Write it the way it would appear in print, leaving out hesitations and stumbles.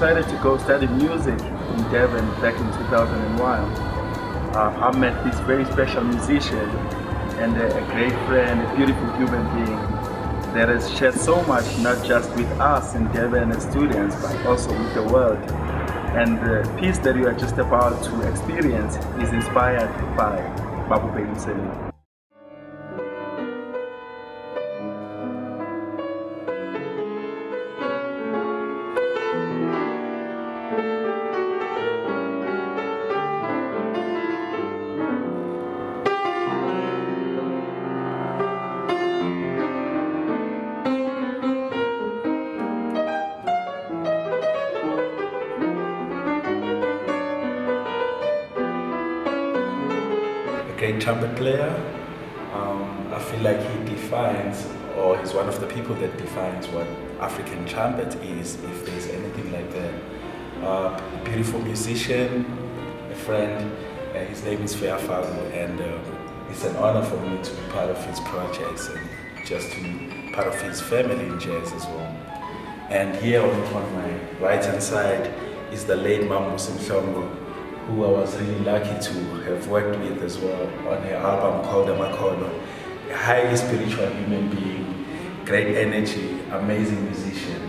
decided to go study music in Devon back in 2001, I met this very special musician and a great friend, a beautiful human being that has shared so much, not just with us in Devon as students, but also with the world. And the piece that you are just about to experience is inspired by Babu Msele. Great trumpet player. I feel like he defines, or he's one of the people that defines what African trumpet is, if there's anything like that. A beautiful musician, a friend, his name is Fairfago, and it's an honor for me to be part of his projects and just to be part of his family in jazz as well. And here on my right hand side is the late Mambusi Mhlongo, who I was really lucky to have worked with as well on her album called Amakono. A highly spiritual human being, great energy, amazing musician.